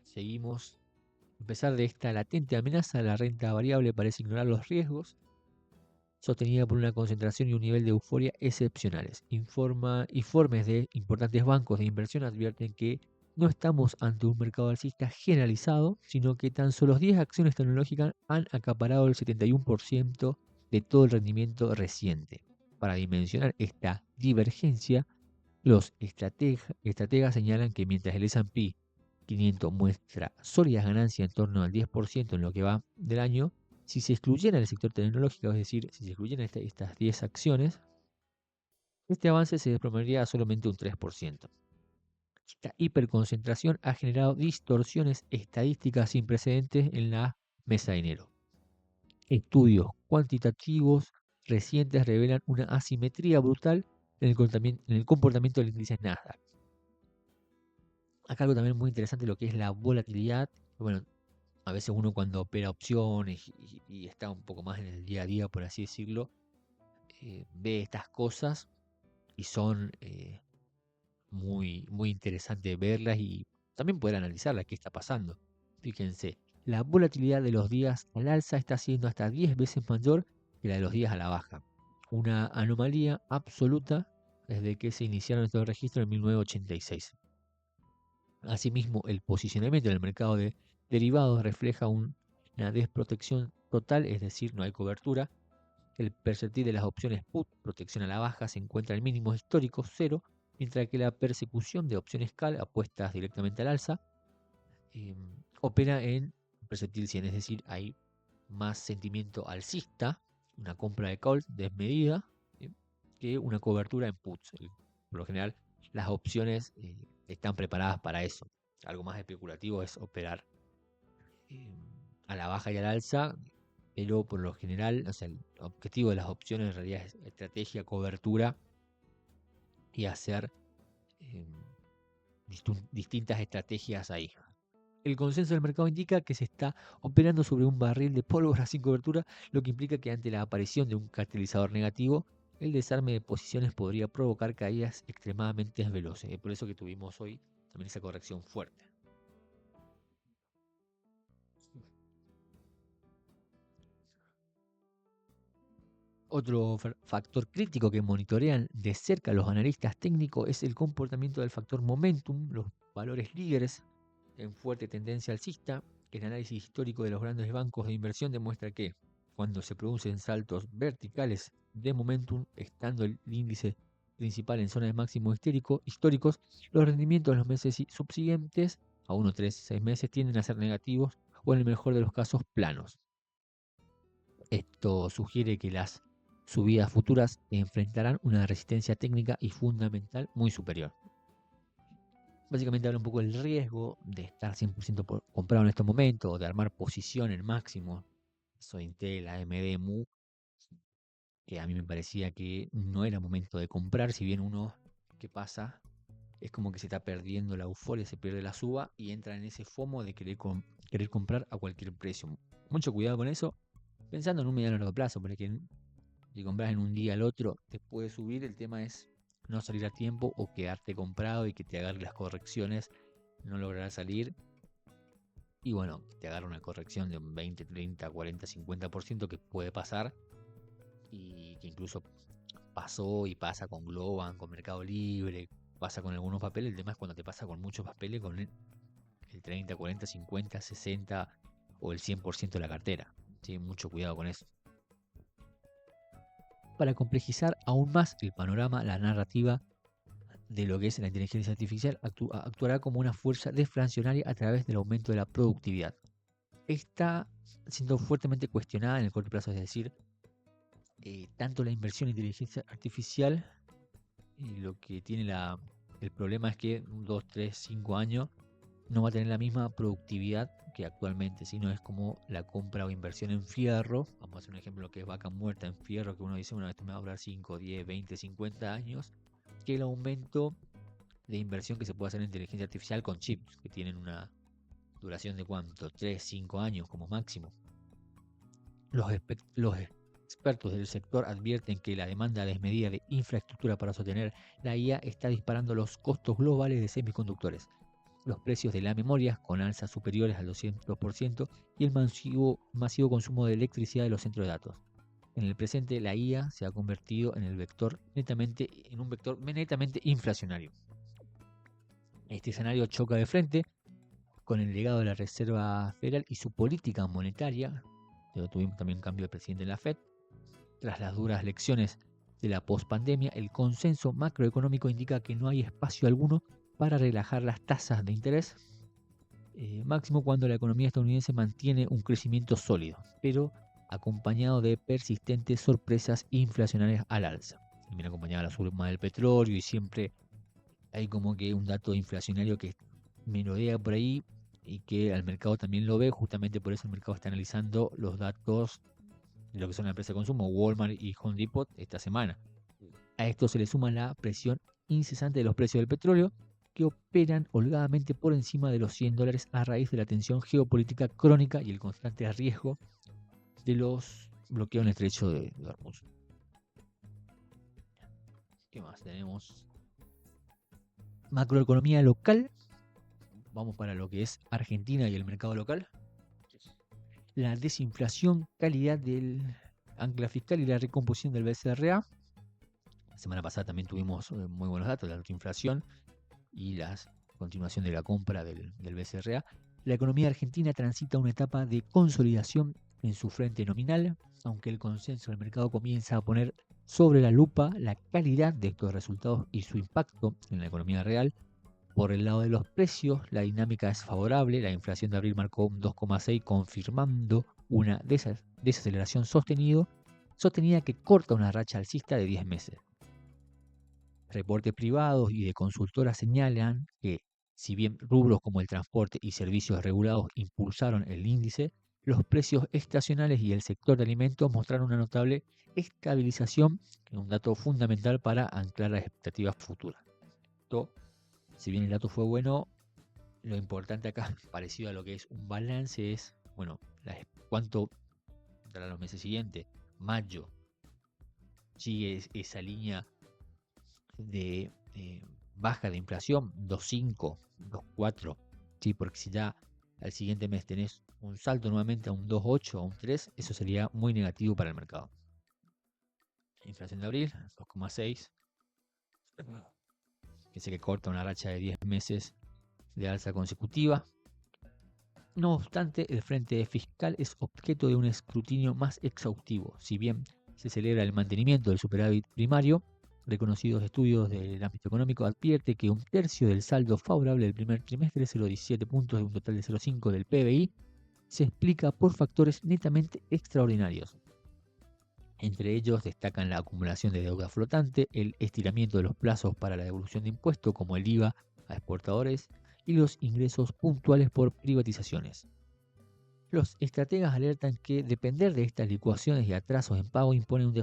Seguimos. A pesar de esta latente amenaza, la renta variable parece ignorar los riesgos, sostenida por una concentración y un nivel de euforia excepcionales. Informes de importantes bancos de inversión advierten que no estamos ante un mercado alcista generalizado, sino que tan solo 10 acciones tecnológicas han acaparado el 71% de todo el rendimiento reciente. Para dimensionar esta divergencia, los estrategas señalan que mientras el S&P 500 muestra sólidas ganancias en torno al 10% en lo que va del año, si se excluyeran el sector tecnológico, es decir, si se excluyeran estas 10 acciones, este avance se desplomaría a solamente un 3%. Esta hiperconcentración ha generado distorsiones estadísticas sin precedentes en la mesa de dinero. Estudios cuantitativos recientes revelan una asimetría brutal en el comportamiento del índice Nasdaq. Acá algo también muy interesante lo que es la volatilidad. Bueno, a veces uno cuando opera opciones y está un poco más en el día a día, por así decirlo, ve estas cosas y son muy interesantes verlas y también poder analizarlas, qué está pasando. Fíjense, la volatilidad de los días al alza está siendo hasta 10 veces mayor que la de los días a la baja. Una anomalía absoluta desde que se iniciaron estos registros en 1986. Asimismo, el posicionamiento del mercado de derivados refleja una desprotección total, es decir, no hay cobertura. El percentil de las opciones put, protección a la baja, se encuentra en mínimos históricos cero, mientras que la persecución de opciones call, apuestas directamente al alza, opera en percentil 100, es decir, hay más sentimiento alcista, una compra de call desmedida, que una cobertura en puts. Por lo general, las opciones están preparadas para eso. Algo más especulativo es operar a la baja y al alza, pero por lo general, o sea, el objetivo de las opciones en realidad es estrategia, cobertura y hacer eh, distintas estrategias ahí. El consenso del mercado indica que se está operando sobre un barril de pólvora sin cobertura, lo que implica que ante la aparición de un catalizador negativo, el desarme de posiciones podría provocar caídas extremadamente veloces. Es por eso que tuvimos hoy también esa corrección fuerte. Otro factor crítico que monitorean de cerca los analistas técnicos es el comportamiento del factor momentum, los valores líderes en fuerte tendencia alcista. El análisis histórico de los grandes bancos de inversión demuestra que cuando se producen saltos verticales de momentum, estando el índice principal en zonas de máximo históricos, los rendimientos en los meses subsiguientes, a 1, 3, 6 meses, tienden a ser negativos o en el mejor de los casos planos. Esto sugiere que las subidas futuras enfrentarán una resistencia técnica y fundamental muy superior. Básicamente habla un poco del riesgo de estar 100% comprado en estos momentos, o de armar posición en máximo. Soy Intel, AMD, MU, que a mí me parecía que no era momento de comprar, si bien uno, ¿qué pasa? Es como que se está perdiendo la euforia, se pierde la suba y entra en ese FOMO de querer comprar a cualquier precio. Mucho cuidado con eso, pensando en un mediano largo plazo, porque si compras en un día al otro, te puede subir. El tema es no salir a tiempo o quedarte comprado y que te agarre las correcciones, no lograrás salir. Y bueno, te agarra una corrección de un 20, 30, 40, 50% que puede pasar y que incluso pasó y pasa con Globan, con Mercado Libre, pasa con algunos papeles. El tema es cuando te pasa con muchos papeles, con el 30, 40, 50, 60 o el 100% de la cartera. ¿Sí? Mucho cuidado con eso. Para complejizar aún más el panorama, la narrativa de lo que es la inteligencia artificial actuará como una fuerza deflacionaria a través del aumento de la productividad. Está siendo fuertemente cuestionada en el corto plazo, es decir, tanto la inversión en inteligencia artificial, y lo que tiene el problema es que en 2, 3, 5 años no va a tener la misma productividad que actualmente, sino es como la compra o inversión en fierro. Vamos a hacer un ejemplo que es vaca muerta en fierro, que uno dice, bueno, esto me va a durar 5, 10, 20, 50 años, que el aumento de inversión que se puede hacer en inteligencia artificial con chips, que tienen una duración de ¿cuánto? 3, 5 años como máximo. Los expertos del sector advierten que la demanda desmedida de infraestructura para sostener la IA está disparando los costos globales de semiconductores, los precios de la memoria con alzas superiores al 200% y el masivo consumo de electricidad de los centros de datos. En el presente, la IA se ha convertido en un vector netamente inflacionario. Este escenario choca de frente con el legado de la Reserva Federal y su política monetaria. Tuvimos también un cambio de presidente en la Fed. Tras las duras lecciones de la pospandemia, el consenso macroeconómico indica que no hay espacio alguno para relajar las tasas de interés, máximo cuando la economía estadounidense mantiene un crecimiento sólido, pero acompañado de persistentes sorpresas inflacionarias al alza. También acompañada la suba del petróleo y siempre hay como que un dato inflacionario que merodea por ahí y que al mercado también lo ve. Justamente por eso el mercado está analizando los datos de lo que son las empresas de consumo, Walmart y Home Depot, esta semana. A esto se le suma la presión incesante de los precios del petróleo, que operan holgadamente por encima de los $100 a raíz de la tensión geopolítica crónica y el constante riesgo de los bloqueos en el estrecho de Hormuz. ¿Qué más tenemos? Macroeconomía local. Vamos para lo que es Argentina y el mercado local. La desinflación, calidad del ancla fiscal y la recomposición del BCRA. La semana pasada también tuvimos muy buenos datos de la inflación y la continuación de la compra del BCRA. La economía argentina transita una etapa de consolidación en su frente nominal, aunque el consenso del mercado comienza a poner sobre la lupa la calidad de estos resultados y su impacto en la economía real. Por el lado de los precios, la dinámica es favorable. La inflación de abril marcó un 2,6, confirmando una desaceleración sostenida que corta una racha alcista de 10 meses. Reportes privados y de consultoras señalan que, si bien rubros como el transporte y servicios regulados impulsaron el índice, los precios estacionales y el sector de alimentos mostraron una notable estabilización, que es un dato fundamental para anclar las expectativas futuras. Esto, si bien el dato fue bueno, lo importante acá, parecido a lo que es un balance, es, bueno, cuánto dará los meses siguientes. Mayo sigue esa línea de baja de inflación, 2,5, 2,4, ¿sí? Porque si ya al siguiente mes tenés un salto nuevamente a un 2,8, a un 3, eso sería muy negativo para el mercado. Inflación de abril, 2,6, que se que corta una racha de 10 meses de alza consecutiva. No obstante, el frente fiscal es objeto de un escrutinio más exhaustivo. Si bien se celebra el mantenimiento del superávit primario, reconocidos estudios del ámbito económico advierte que un tercio del saldo favorable del primer trimestre, 0,17 puntos de un total de 0,5 del PBI, se explica por factores netamente extraordinarios. Entre ellos destacan la acumulación de deuda flotante, el estiramiento de los plazos para la devolución de impuestos como el IVA a exportadores y los ingresos puntuales por privatizaciones. Los estrategas alertan que depender de estas licuaciones y atrasos en pago impone un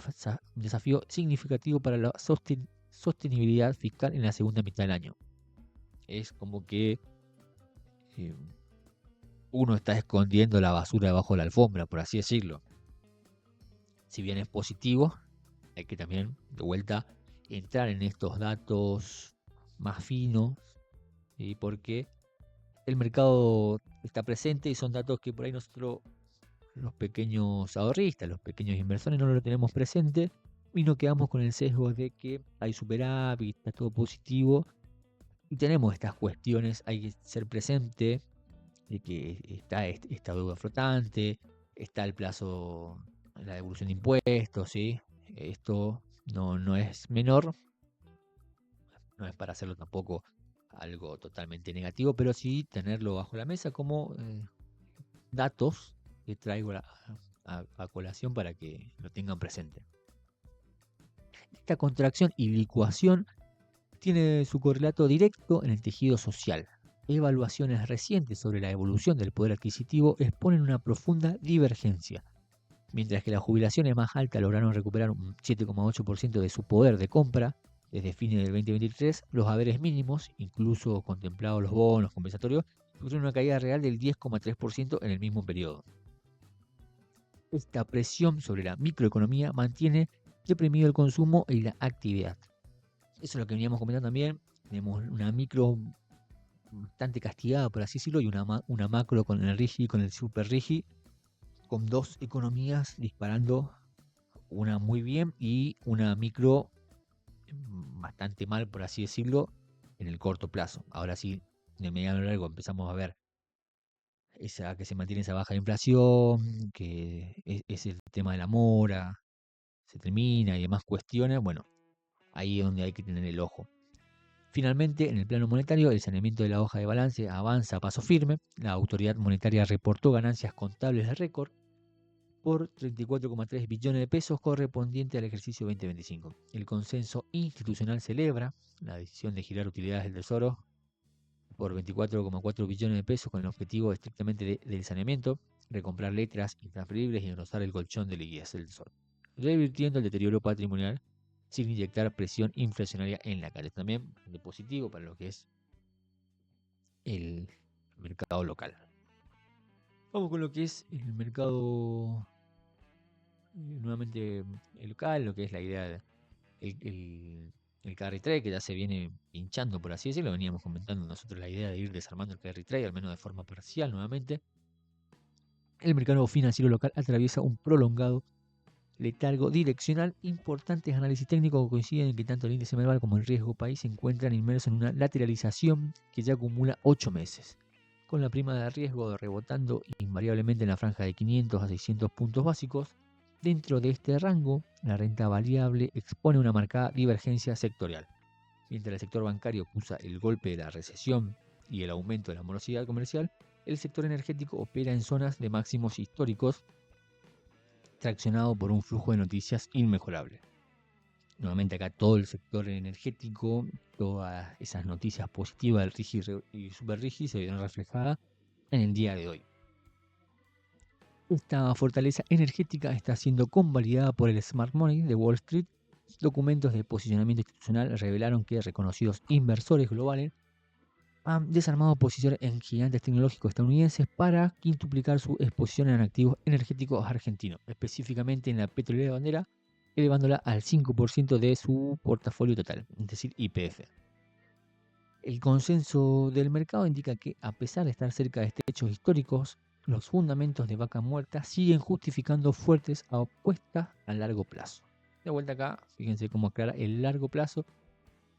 desafío significativo para la sostenibilidad fiscal en la segunda mitad del año. Es como que eh, uno está escondiendo la basura debajo de la alfombra, por así decirlo. Si bien es positivo, hay que también, de vuelta, entrar en estos datos más finos, ¿sí? Porque el mercado está presente y son datos que por ahí nosotros, los pequeños ahorristas, los pequeños inversores, no lo tenemos presente y nos quedamos con el sesgo de que hay superávit, está todo positivo y tenemos estas cuestiones, hay que ser presente de que está esta deuda flotante, está el plazo, la devolución de impuestos, ¿sí? Esto no es menor, no es para hacerlo tampoco algo totalmente negativo, pero sí tenerlo bajo la mesa como datos que traigo a colación para que lo tengan presente. Esta contracción y licuación tiene su correlato directo en el tejido social. Evaluaciones recientes sobre la evolución del poder adquisitivo exponen una profunda divergencia. Mientras que las jubilaciones más altas lograron recuperar un 7,8% de su poder de compra desde fines del 2023, los haberes mínimos, incluso contemplados los bonos compensatorios, sufrieron una caída real del 10,3% en el mismo periodo. Esta presión sobre la microeconomía mantiene deprimido el consumo y la actividad. Eso es lo que veníamos comentando también. Tenemos una micro bastante castigada, por así decirlo, y una macro con el RIGI y con el super RIGI, con dos economías disparando, una muy bien y una micro bastante mal, por así decirlo, en el corto plazo. Ahora sí, en el mediano largo empezamos a ver que se mantiene esa baja inflación, que es el tema de la mora, se termina y demás cuestiones. Bueno, ahí es donde hay que tener el ojo. Finalmente, en el plano monetario, el saneamiento de la hoja de balance avanza a paso firme. La autoridad monetaria reportó ganancias contables de récord por 34,3 billones de pesos correspondiente al ejercicio 2025. El consenso institucional celebra la decisión de girar utilidades del Tesoro por 24,4 billones de pesos con el objetivo estrictamente del saneamiento, recomprar letras intransferibles y engrosar el colchón de liquidez del Tesoro, revirtiendo el deterioro patrimonial sin inyectar presión inflacionaria en la calle. También de positivo para lo que es el mercado local. Vamos con lo que es el mercado nuevamente el local, lo que es la idea de el carry trade que ya se viene pinchando, por así decirlo. Veníamos comentando nosotros la idea de ir desarmando el carry trade, al menos de forma parcial nuevamente. El mercado financiero local atraviesa un prolongado letargo direccional. Importantes análisis técnicos coinciden en que tanto el índice Merval como el riesgo país se encuentran inmersos en una lateralización que ya acumula 8 meses, con la prima de riesgo rebotando invariablemente en la franja de 500 a 600 puntos básicos. Dentro de este rango, la renta variable expone una marcada divergencia sectorial. Mientras el sector bancario acusa el golpe de la recesión y el aumento de la morosidad comercial, el sector energético opera en zonas de máximos históricos, traccionado por un flujo de noticias inmejorable. Nuevamente acá todo el sector energético, todas esas noticias positivas del RIGI y Super RIGI se vieron reflejadas en el día de hoy. Esta fortaleza energética está siendo convalidada por el Smart Money de Wall Street. Documentos de posicionamiento institucional revelaron que reconocidos inversores globales han desarmado posiciones en gigantes tecnológicos estadounidenses para quintuplicar su exposición en activos energéticos argentinos, específicamente en la petrolera bandera, elevándola al 5% de su portafolio total, es decir, YPF. El consenso del mercado indica que, a pesar de estar cerca de techos históricos, los fundamentos de vaca muerta siguen justificando fuertes apuestas a largo plazo. De vuelta acá, fíjense cómo aclara el largo plazo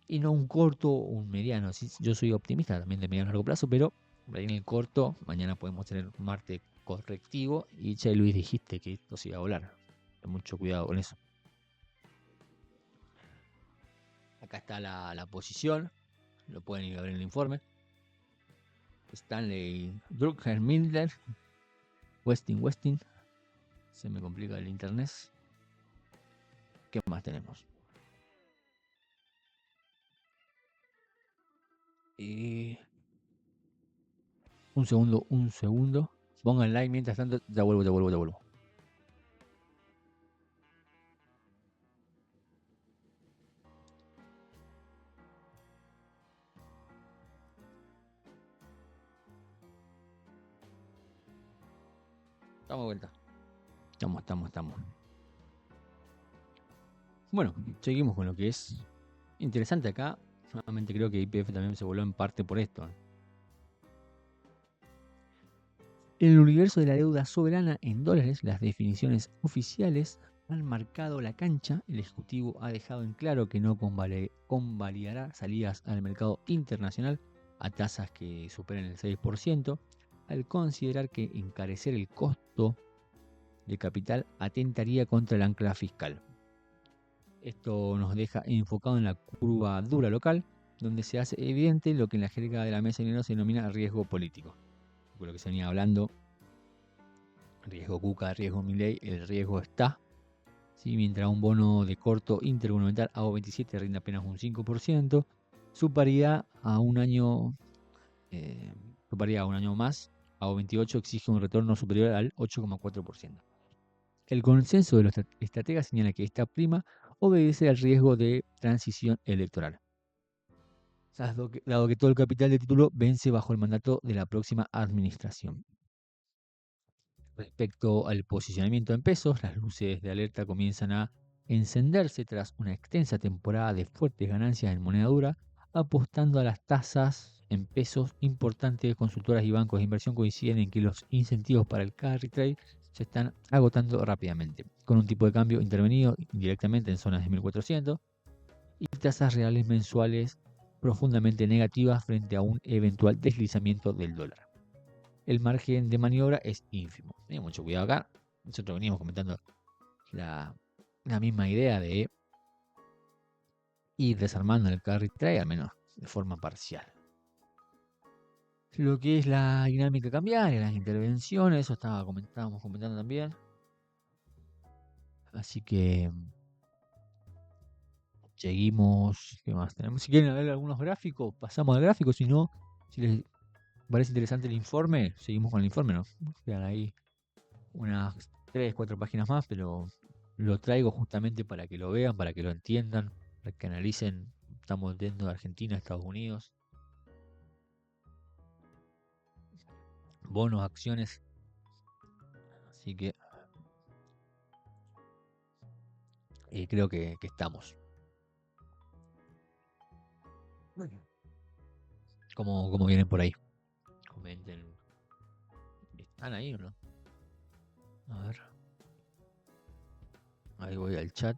y no un corto o un mediano. Sí, yo soy optimista también de mediano a largo plazo, pero por ahí en el corto, mañana podemos tener un Marte correctivo y Che Luis dijiste que esto se iba a volar. Ten mucho cuidado con eso. Acá está la posición, lo pueden ir a ver en el informe. Stanley Druckenmiller, Westin. Se me complica el internet. ¿Qué más tenemos? Un segundo. Pongan like mientras tanto. Ya vuelvo. Estamos de vuelta. Estamos. Bueno, seguimos con lo que es interesante acá. Nuevamente creo que YPF también se voló en parte por esto. En el universo de la deuda soberana en dólares, las definiciones oficiales han marcado la cancha. El Ejecutivo ha dejado en claro que no convalidará salidas al mercado internacional a tasas que superen el 6%, al considerar que encarecer el costo de capital atentaría contra el ancla fiscal. Esto nos deja enfocado en la curva dura local, donde se hace evidente lo que en la jerga de la mesa de dinero se denomina riesgo político. Por lo que se venía hablando, riesgo Cuca, riesgo Milei, el riesgo está. ¿Sí? Mientras un bono de corto intergubernamental AO27 rinde apenas un 5%, su paridad a un año, más, AO28 exige un retorno superior al 8,4%. El consenso de los estrategas señala que esta prima obedece al riesgo de transición electoral, dado que todo el capital de título vence bajo el mandato de la próxima administración. Respecto al posicionamiento en pesos, las luces de alerta comienzan a encenderse tras una extensa temporada de fuertes ganancias en moneda dura, apostando a las tasas en pesos. Importantes consultoras y bancos de inversión coinciden en que los incentivos para el carry trade se están agotando rápidamente, con un tipo de cambio intervenido directamente en zonas de 1400 y tasas reales mensuales profundamente negativas frente a un eventual deslizamiento del dólar. El margen de maniobra es ínfimo. Tengan mucho cuidado acá. Nosotros veníamos comentando la misma idea de ir desarmando el carry trade, al menos de forma parcial. Lo que es la dinámica cambiaria, las intervenciones, eso estábamos comentando también. Así que seguimos. ¿Qué más tenemos? Si quieren ver algunos gráficos, pasamos al gráfico. Si no, si les parece interesante el informe, seguimos con el informe, ¿no? Quedan ahí unas 3, 4 páginas más, pero lo traigo justamente para que lo vean, para que lo entiendan, para que analicen. Estamos viendo de Argentina, Estados Unidos. Bonos, acciones. Así que creo que estamos. ¿Cómo vienen por ahí? Comenten. ¿Están ahí o no? A ver. Ahí voy al chat.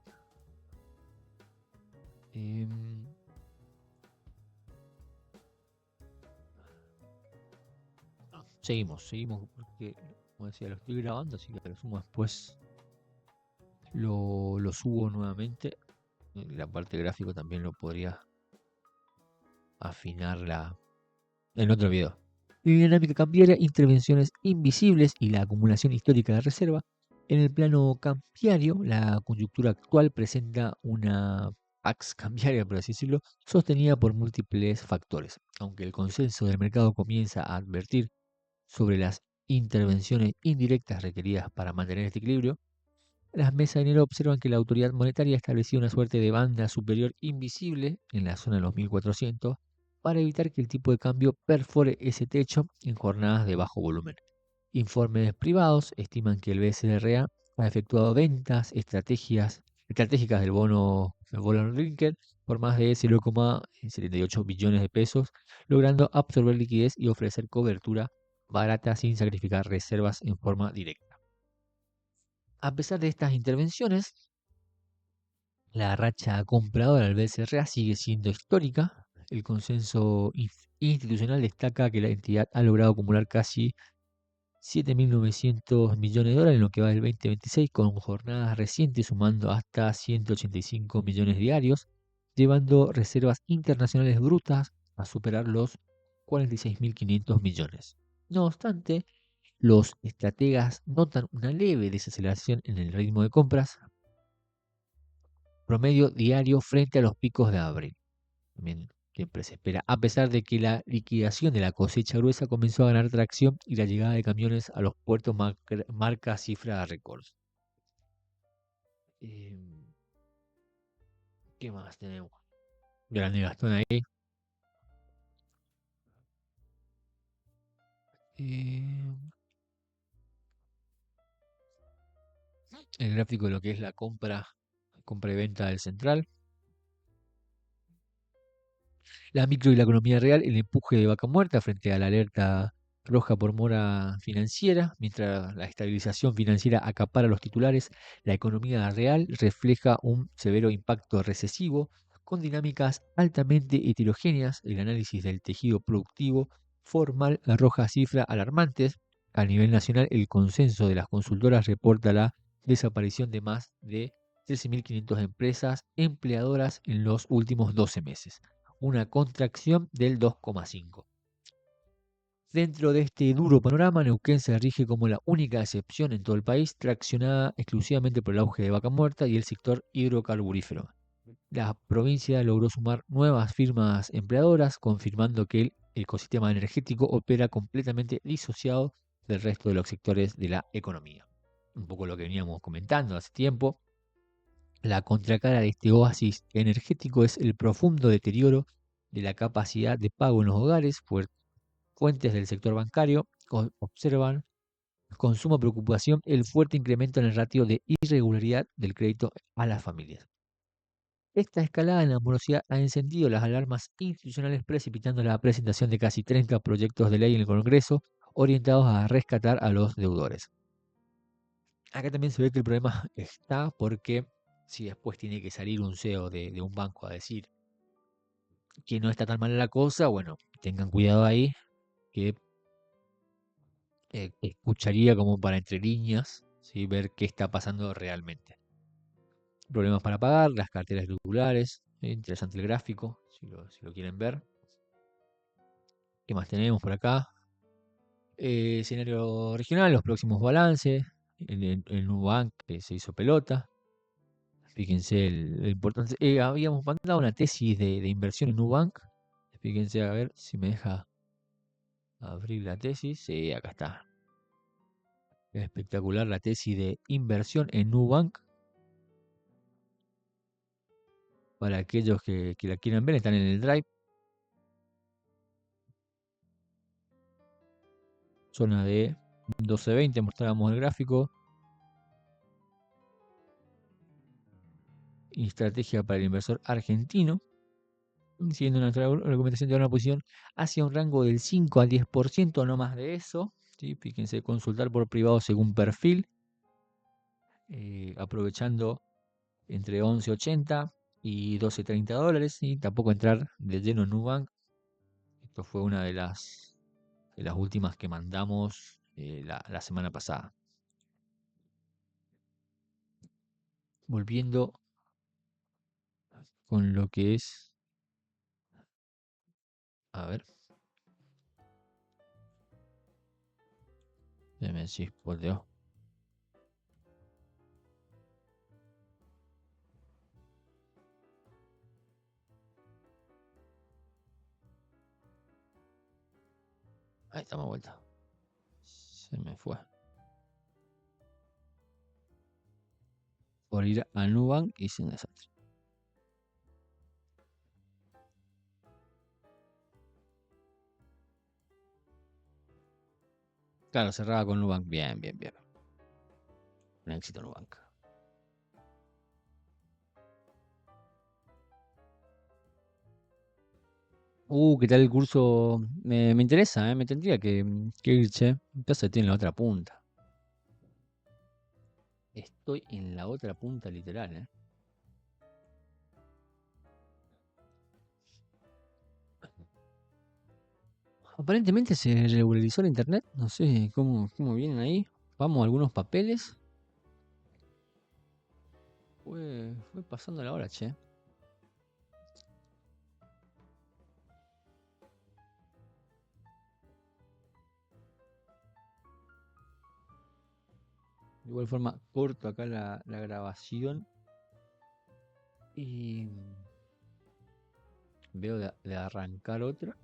Seguimos, porque, como decía, lo estoy grabando, así que lo sumo después. Lo subo nuevamente. La parte gráfico también lo podría afinar en otro video. Dinámica cambiaria, intervenciones invisibles y la acumulación histórica de reserva. En el plano cambiario, la coyuntura actual presenta una pax cambiaria, por así decirlo, sostenida por múltiples factores. Aunque el consenso del mercado comienza a advertir sobre las intervenciones indirectas requeridas para mantener este equilibrio, las mesas de dinero observan que la autoridad monetaria ha establecido una suerte de banda superior invisible en la zona de los 1400 para evitar que el tipo de cambio perfore ese techo en jornadas de bajo volumen. Informes privados estiman que el BCRA ha efectuado ventas estratégicas del bono Rinkel por más de 0,78 billones de pesos, logrando absorber liquidez y ofrecer cobertura barata sin sacrificar reservas en forma directa. A pesar de estas intervenciones, la racha compradora del BCRA sigue siendo histórica. El consenso institucional destaca que la entidad ha logrado acumular casi 7.900 millones de dólares en lo que va del 2026, con jornadas recientes sumando hasta 185 millones diarios, llevando reservas internacionales brutas a superar los 46.500 millones. No obstante, los estrategas notan una leve desaceleración en el ritmo de compras promedio diario frente a los picos de abril. También siempre se espera, a pesar de que la liquidación de la cosecha gruesa comenzó a ganar tracción y la llegada de camiones a los puertos marca cifra récords. Eh, ¿Qué más tenemos? Grande Gastón ahí. Eh, el gráfico de lo que es la compra y venta del central. La micro y la economía real, el empuje de vaca muerta frente a la alerta roja por mora financiera, mientras la estabilización financiera acapara los titulares, la economía real refleja un severo impacto recesivo con dinámicas altamente heterogéneas. El análisis del tejido productivo formal arroja cifras alarmantes. A nivel nacional, el consenso de las consultoras reporta la desaparición de más de 13.500 empresas empleadoras en los últimos 12 meses, una contracción del 2,5. Dentro de este duro panorama, Neuquén se rige como la única excepción en todo el país, traccionada exclusivamente por el auge de vaca muerta y el sector hidrocarburífero. La provincia logró sumar nuevas firmas empleadoras, confirmando que el ecosistema energético opera completamente disociado del resto de los sectores de la economía. Un poco lo que veníamos comentando hace tiempo. La contracara de este oasis energético es el profundo deterioro de la capacidad de pago en los hogares. Fuentes del sector bancario observan con suma preocupación el fuerte incremento en el ratio de irregularidad del crédito a las familias. Esta escalada en la morosidad ha encendido las alarmas institucionales, precipitando la presentación de casi 30 proyectos de ley en el Congreso orientados a rescatar a los deudores. Acá también se ve que el problema está porque si después tiene que salir un CEO de un banco a decir que no está tan mala la cosa, bueno, tengan cuidado ahí, que escucharía como para entre líneas, ¿sí? Ver qué está pasando realmente. Problemas para pagar, las carteras titulares, interesante el gráfico, si lo quieren ver. ¿Qué más tenemos por acá? Escenario regional, los próximos balances, el Nubank que se hizo pelota. Fíjense el importante. Habíamos mandado una tesis de inversión en Nubank. Fíjense a ver si me deja abrir la tesis. Sí, acá está. Espectacular la tesis de inversión en Nubank. Para aquellos que la quieran ver, están en el Drive. Zona de 12.20, mostrábamos el gráfico. Y estrategia para el inversor argentino. Siguiendo nuestra recomendación de una posición hacia un rango del 5 al 10%, no más de eso. ¿Sí? Fíjense, consultar por privado según perfil. Aprovechando entre 11.80 y 12.30 dólares. Y tampoco entrar de lleno en Nubank. Esto fue una de las últimas que mandamos la semana pasada. Volviendo con lo que es... A ver. Déjame decir, por Dios. Ahí estamos de vuelta. Se me fue. Por ir a Nubank hice un desastre. Claro, cerraba con Nubank. Bien, bien, bien. Un éxito Nubank. ¿Qué tal el curso? Me interesa, me tendría que ir, che. Pasa que estoy en la otra punta. Estoy en la otra punta literal, ¿eh? Aparentemente se regularizó el internet. No sé cómo vienen ahí. Vamos a algunos papeles. Fue pasando la hora, che. De igual forma, corto acá la grabación. Y veo de arrancar otra.